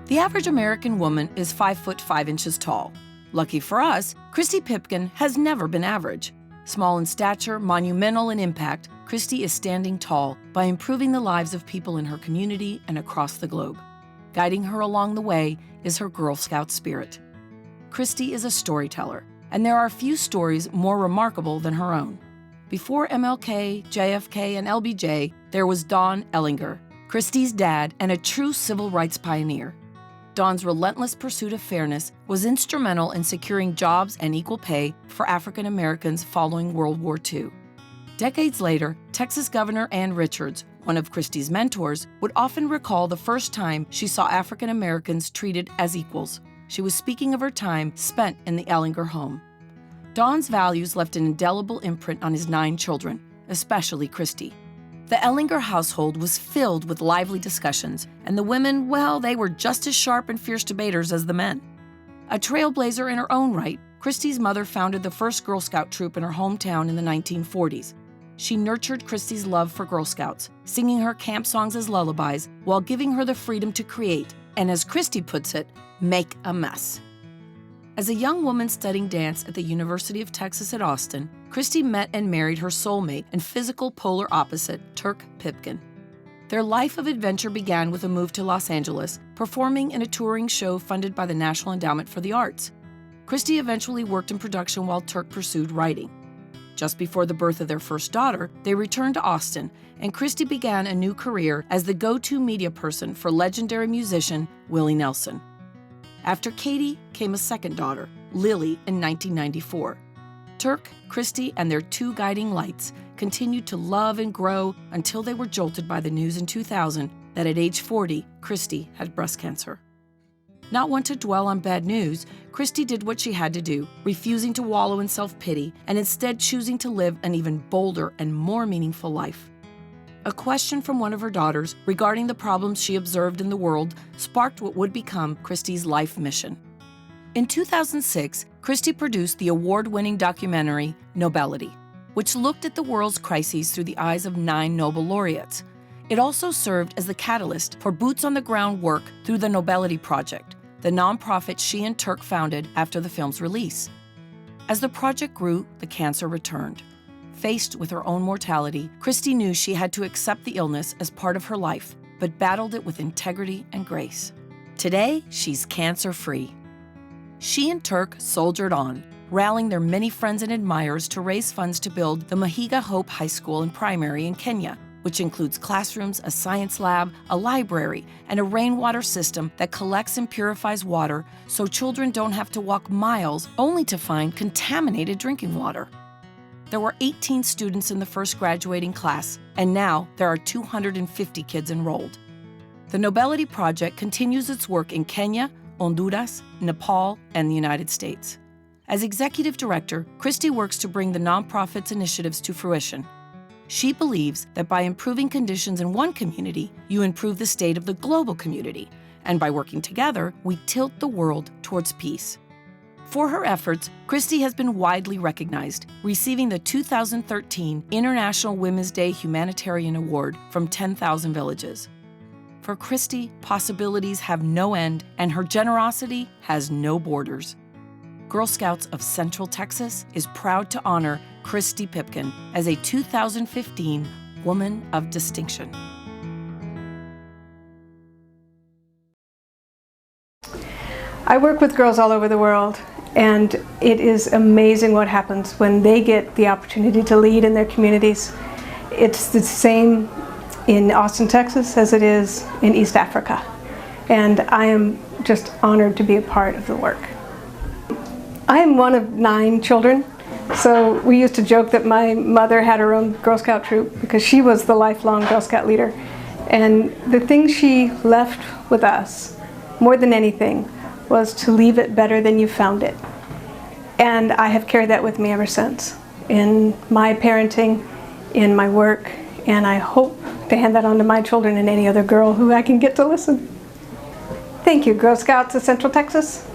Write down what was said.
The average American woman is 5 foot 5 inches tall. Lucky for us, Christy Pipkin has never been average. Small in stature, monumental in impact, Christy is standing tall by improving the lives of people in her community and across the globe. Guiding her along the way is her Girl Scout spirit. Christy is a storyteller, and there are few stories more remarkable than her own. Before MLK, JFK, and LBJ, there was Don Ellinger, Christy's dad and a true civil rights pioneer. Don's relentless pursuit of fairness was instrumental in securing jobs and equal pay for African Americans following World War II. Decades later, Texas Governor Ann Richards, one of Christy's mentors, would often recall the first time she saw African Americans treated as equals. She was speaking of her time spent in the Ellinger home. Don's values left an indelible imprint on his 9 children, especially Christy. The Ellinger household was filled with lively discussions, and the women, well, they were just as sharp and fierce debaters as the men. A trailblazer in her own right, Christy's mother founded the first Girl Scout troop in her hometown in the 1940s. She nurtured Christy's love for Girl Scouts, singing her camp songs as lullabies while giving her the freedom to create, and as Christy puts it, make a mess. As a young woman studying dance at the University of Texas at Austin, Christy met and married her soulmate and physical polar opposite, Turk Pipkin. Their life of adventure began with a move to Los Angeles, performing in a touring show funded by the National Endowment for the Arts. Christy eventually worked in production while Turk pursued writing. Just before the birth of their first daughter, they returned to Austin, and Christy began a new career as the go-to media person for legendary musician Willie Nelson. After Katie came a second daughter, Lily, in 1994. Turk, Christy, and their 2 guiding lights continued to love and grow until they were jolted by the news in 2000 that at age 40, Christy had breast cancer. Not one to dwell on bad news, Christy did what she had to do, refusing to wallow in self-pity and instead choosing to live an even bolder and more meaningful life. A question from one of her daughters regarding the problems she observed in the world sparked what would become Christy's life mission. In 2006, Christy produced the award-winning documentary Nobelity, which looked at the world's crises through the eyes of 9 Nobel laureates. It also served as the catalyst for boots-on-the-ground work through the Nobelity Project, the nonprofit she and Turk founded after the film's release. As the project grew, the cancer returned. Faced with her own mortality, Christy knew she had to accept the illness as part of her life, but battled it with integrity and grace. Today, she's cancer-free. She and Turk soldiered on, rallying their many friends and admirers to raise funds to build the Mahiga Hope High School and Primary in Kenya, which includes classrooms, a science lab, a library, and a rainwater system that collects and purifies water so children don't have to walk miles only to find contaminated drinking water. There were 18 students in the first graduating class, and now there are 250 kids enrolled. The Nobelity Project continues its work in Kenya, Honduras, Nepal, and the United States. As executive director, Christy works to bring the nonprofit's initiatives to fruition. She believes that by improving conditions in one community, you improve the state of the global community, and by working together, we tilt the world towards peace. For her efforts, Christy has been widely recognized, receiving the 2013 International Women's Day Humanitarian Award from 10,000 Villages. For Christy, possibilities have no end, and her generosity has no borders. Girl Scouts of Central Texas is proud to honor Christy Pipkin as a 2015 Woman of Distinction. I work with girls all over the world, and it is amazing what happens when they get the opportunity to lead in their communities. It's the same in Austin, Texas, as it is in East Africa, and I am just honored to be a part of the work. I am one of 9 children, so we used to joke that my mother had her own Girl Scout troop because she was the lifelong Girl Scout leader. And the thing she left with us, more than anything, was to leave it better than you found it. And I have carried that with me ever since, in my parenting, in my work, and I hope to hand that on to my children and any other girl who I can get to listen. Thank you, Girl Scouts of Central Texas.